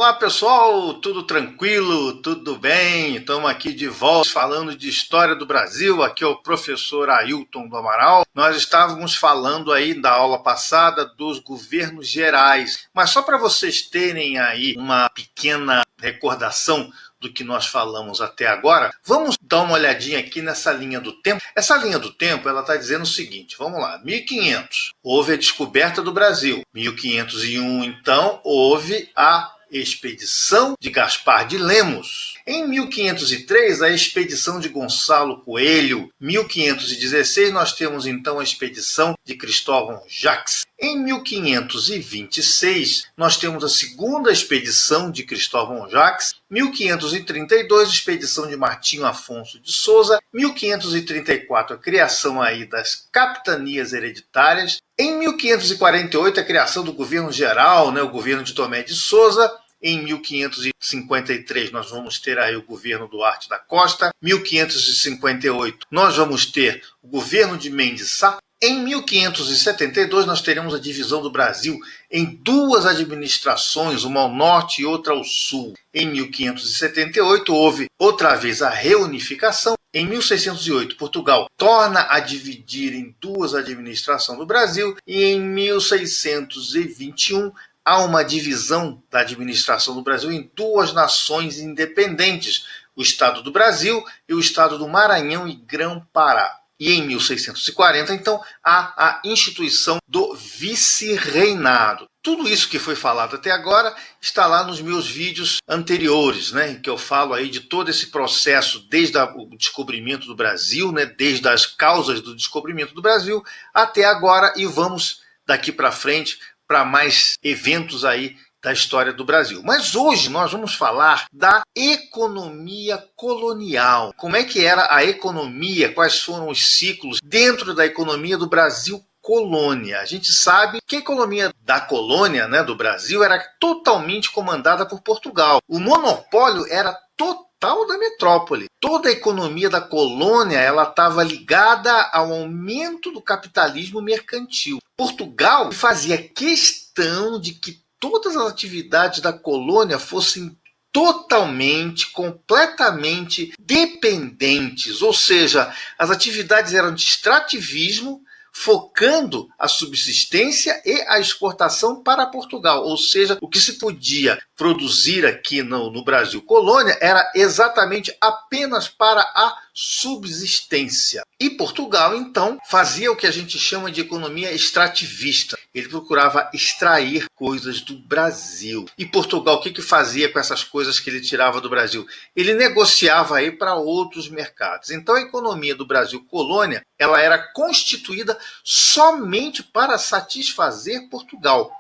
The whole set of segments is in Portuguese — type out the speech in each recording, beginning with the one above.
Olá pessoal, tudo tranquilo, tudo bem? Estamos aqui de volta falando de história do Brasil. Aqui é o professor Ailton do Amaral. Nós estávamos falando aí da aula passada dos governos gerais, mas só para vocês terem aí uma pequena recordação do que nós falamos até agora, vamos dar uma olhadinha aqui nessa linha do tempo. Essa linha do tempo, ela está dizendo o seguinte, vamos lá, 1500, houve a descoberta do Brasil. 1501, então, houve a expedição de Gaspar de Lemos. Em 1503, a expedição de Gonçalo Coelho. 1516, nós temos então a expedição de Cristóvão Jacques. Em 1526, nós temos a segunda expedição de Cristóvão Jacques. 1532, expedição de Martinho Afonso de Souza. 1534, a criação aí das capitanias hereditárias. Em 1548, a criação do governo geral, o governo de Tomé de Souza. Em 1553, nós vamos ter aí o governo Duarte da Costa. 1558, nós vamos ter o governo de Mendes Sá. Em 1572, nós teremos a divisão do Brasil em duas administrações, uma ao norte e outra ao sul. Em 1578, houve outra vez a reunificação. Em 1608, Portugal torna a dividir em duas administrações do Brasil. E em 1621, há uma divisão da administração do Brasil em duas nações independentes, o Estado do Brasil e o Estado do Maranhão e Grão-Pará. E em 1640, então, há a instituição do vice-reinado. Tudo isso que foi falado até agora está lá nos meus vídeos anteriores, em que eu falo aí de todo esse processo, desde o descobrimento do Brasil, desde as causas do descobrimento do Brasil até agora, e vamos daqui para frente para mais eventos aí da história do Brasil. Mas hoje nós vamos falar da economia colonial. Como é que era a economia, quais foram os ciclos dentro da economia do Brasil colônia. A gente sabe que a economia da colônia, do Brasil, era totalmente comandada por Portugal. O monopólio era total da metrópole. Toda a economia da colônia ela estava ligada ao aumento do capitalismo mercantil. Portugal fazia questão de que todas as atividades da colônia fossem totalmente, completamente dependentes, ou seja, as atividades eram de extrativismo, focando a subsistência e a exportação para Portugal. Ou seja, o que se podia produzir aqui no Brasil colônia era exatamente apenas para a subsistência. E Portugal, então, fazia o que a gente chama de economia extrativista. Ele procurava extrair coisas do Brasil. E Portugal, o que fazia com essas coisas que ele tirava do Brasil? Ele negociava aí para outros mercados. Então, a economia do Brasil colônia, ela era constituída somente para satisfazer Portugal.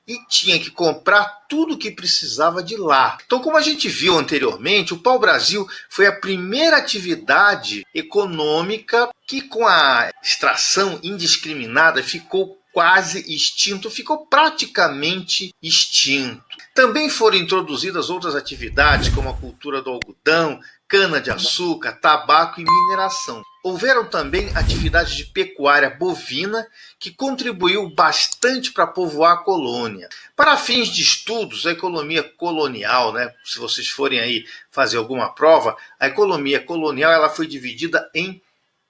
E tinha que comprar tudo o que precisava de lá. Então, como a gente viu anteriormente, o pau-brasil foi a primeira atividade econômica que, com a extração indiscriminada, ficou quase extinto, ficou praticamente extinto. Também foram introduzidas outras atividades, como a cultura do algodão, cana-de-açúcar, tabaco e mineração. Houveram também atividades de pecuária bovina, que contribuiu bastante para povoar a colônia. Para fins de estudos, a economia colonial, se vocês forem aí fazer alguma prova, a economia colonial ela foi dividida em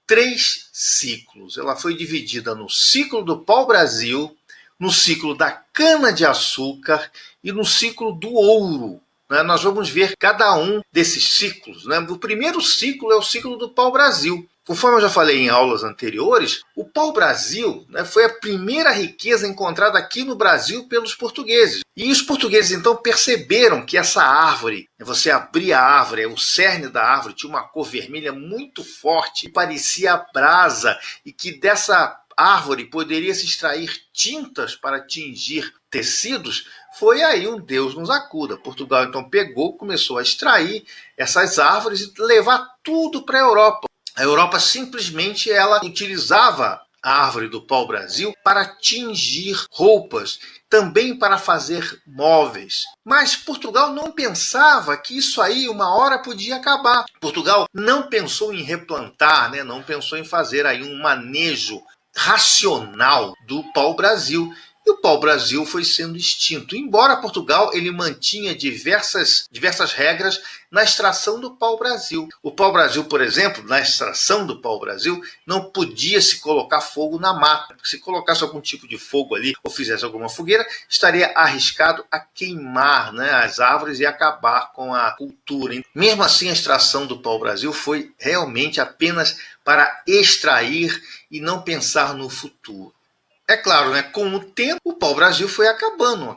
3 ciclos. Ela foi dividida no ciclo do pau-brasil, no ciclo da cana-de-açúcar e no ciclo do ouro. Nós vamos ver cada um desses ciclos. O primeiro ciclo é o ciclo do pau-brasil. Conforme eu já falei em aulas anteriores, o pau-brasil foi a primeira riqueza encontrada aqui no Brasil pelos portugueses. E os portugueses então perceberam que essa árvore, você abria a árvore, o cerne da árvore tinha uma cor vermelha muito forte, parecia brasa, e que dessa árvore poderia se extrair tintas para tingir tecidos. Foi aí um Deus nos acuda. Portugal então pegou, começou a extrair essas árvores e levar tudo para a Europa. A Europa simplesmente ela utilizava a árvore do pau-brasil para tingir roupas, também para fazer móveis. Mas Portugal não pensava que isso aí uma hora podia acabar. Portugal não pensou em replantar, não pensou em fazer aí um manejo racional do pau-brasil. e o pau-brasil foi sendo extinto. Embora Portugal ele mantinha diversas regras na extração do pau-brasil. O pau-brasil, por exemplo, na extração do pau-brasil, não podia se colocar fogo na mata. Se colocasse algum tipo de fogo ali ou fizesse alguma fogueira, estaria arriscado a queimar, né, as árvores e acabar com a cultura. Mesmo assim, a extração do pau-brasil foi realmente apenas para extrair e não pensar no futuro. É claro, né, com o tempo, o pau-brasil foi acabando,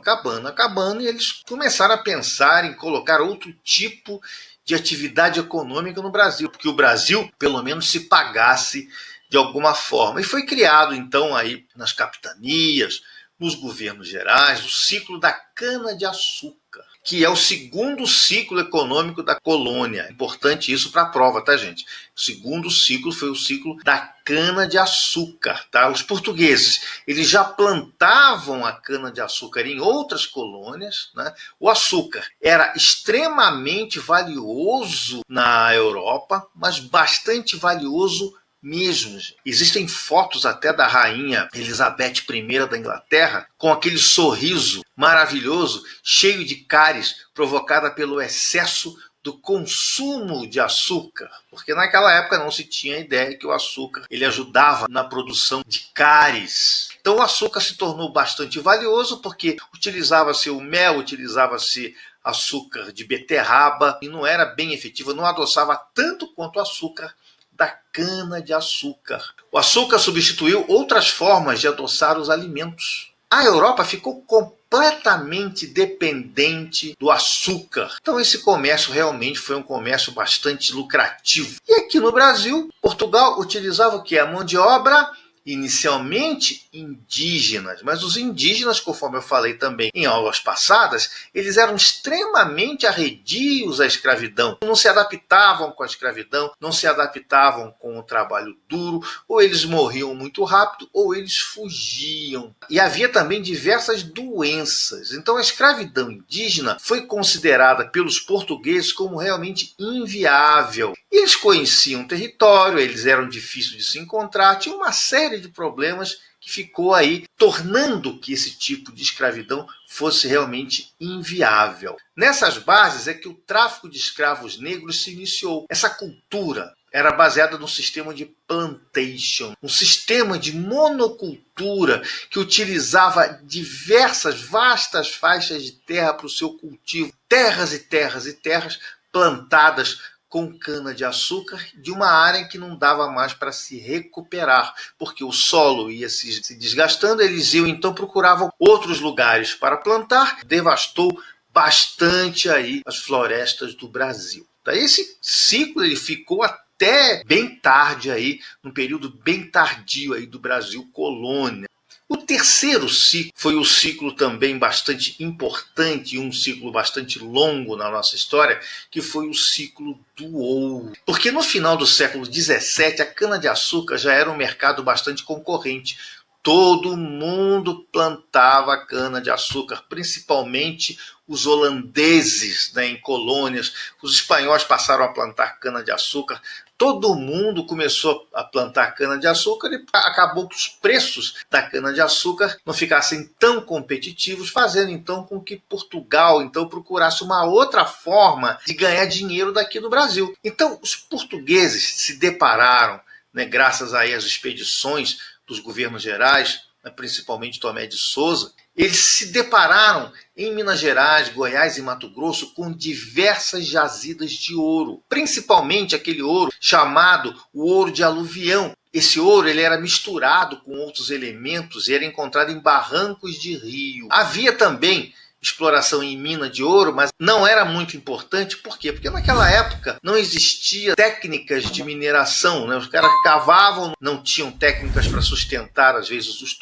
e eles começaram a pensar em colocar outro tipo de atividade econômica no Brasil, porque o Brasil, pelo menos, se pagasse de alguma forma. E foi criado, então, aí nas capitanias, nos governos gerais, o ciclo da cana-de-açúcar, que é o segundo ciclo econômico da colônia. Importante isso para a prova, tá, gente? O segundo ciclo foi o ciclo da cana-de-açúcar, tá? Os portugueses, eles já plantavam a cana-de-açúcar em outras colônias, né? O açúcar era extremamente valioso na Europa, mas bastante valioso mesmo. Existem fotos até da rainha Elizabeth I da Inglaterra com aquele sorriso maravilhoso, cheio de cáries, provocada pelo excesso do consumo de açúcar, porque naquela época não se tinha ideia que o açúcar ele ajudava na produção de cáries. Então o açúcar se tornou bastante valioso porque utilizava-se o mel, utilizava-se açúcar de beterraba e não era bem efetivo, não adoçava tanto quanto o açúcar da cana-de-açúcar. O açúcar substituiu outras formas de adoçar os alimentos. A Europa ficou completamente dependente do açúcar. Então esse comércio realmente foi um comércio bastante lucrativo. E aqui no Brasil, Portugal utilizava o que? A mão de obra inicialmente indígenas, mas os indígenas, conforme eu falei também em aulas passadas, eles eram extremamente arredios à escravidão, não se adaptavam com a escravidão, não se adaptavam com o trabalho duro, ou eles morriam muito rápido, ou eles fugiam. E havia também diversas doenças. Então a escravidão indígena foi considerada pelos portugueses como realmente inviável. E eles conheciam o território, eles eram difíceis de se encontrar, tinha uma série de problemas que ficou aí tornando que esse tipo de escravidão fosse realmente inviável. Nessas bases é que o tráfico de escravos negros se iniciou. Essa cultura era baseada no sistema de plantation, um sistema de monocultura que utilizava diversas, vastas faixas de terra para o seu cultivo, terras e terras e terras plantadas com cana-de-açúcar de uma área que não dava mais para se recuperar, porque o solo ia se desgastando, eles iam então procuravam outros lugares para plantar, devastou bastante aí as florestas do Brasil. Esse ciclo ele ficou até bem tarde aí, num período bem tardio aí do Brasil colônia. O terceiro ciclo foi o ciclo também bastante importante e um ciclo bastante longo na nossa história, que foi o ciclo do ouro. Porque no final do século XVII, a cana-de-açúcar já era um mercado bastante concorrente. Todo mundo plantava cana-de-açúcar, principalmente os holandeses, né, em colônias. Os espanhóis passaram a plantar cana-de-açúcar. Todo mundo começou a plantar cana-de-açúcar e acabou que os preços da cana-de-açúcar não ficassem tão competitivos, fazendo então com que Portugal então procurasse uma outra forma de ganhar dinheiro daqui do Brasil. Então os portugueses se depararam, né, graças aí às expedições dos governos gerais, né, principalmente Tomé de Souza, eles se depararam em Minas Gerais, Goiás e Mato Grosso com diversas jazidas de ouro, principalmente aquele ouro chamado o ouro de aluvião. Esse ouro ele era misturado com outros elementos e era encontrado em barrancos de rio. Havia também exploração em mina de ouro, mas não era muito importante. Por quê? Porque naquela época não existia técnicas de mineração, né? Os caras cavavam, não tinham técnicas para sustentar, às vezes, os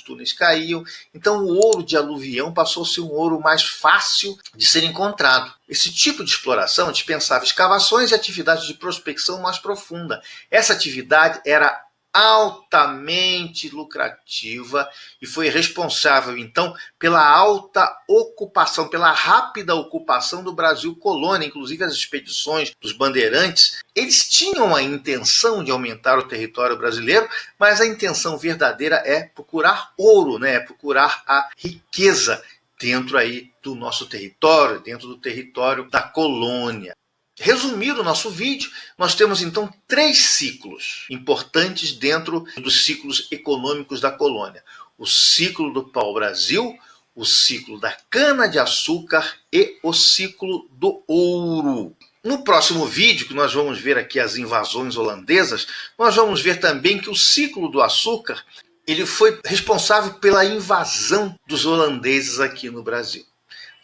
túneis caíam. Então o ouro de aluvião passou a ser um ouro mais fácil de ser encontrado. Esse tipo de exploração dispensava escavações e atividades de prospecção mais profunda. Essa atividade era altamente lucrativa e foi responsável, então, pela alta ocupação, pela rápida ocupação do Brasil colônia. Inclusive as expedições dos bandeirantes, eles tinham a intenção de aumentar o território brasileiro, mas a intenção verdadeira é procurar ouro, né? É procurar a riqueza dentro aí do nosso território, dentro do território da colônia. Resumindo o nosso vídeo, nós temos então 3 ciclos importantes dentro dos ciclos econômicos da colônia. O ciclo do pau-brasil, o ciclo da cana-de-açúcar e o ciclo do ouro. No próximo vídeo, que nós vamos ver aqui as invasões holandesas, nós vamos ver também que o ciclo do açúcar ele foi responsável pela invasão dos holandeses aqui no Brasil.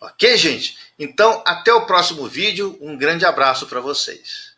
Ok, gente? Então, até o próximo vídeo. Um grande abraço para vocês.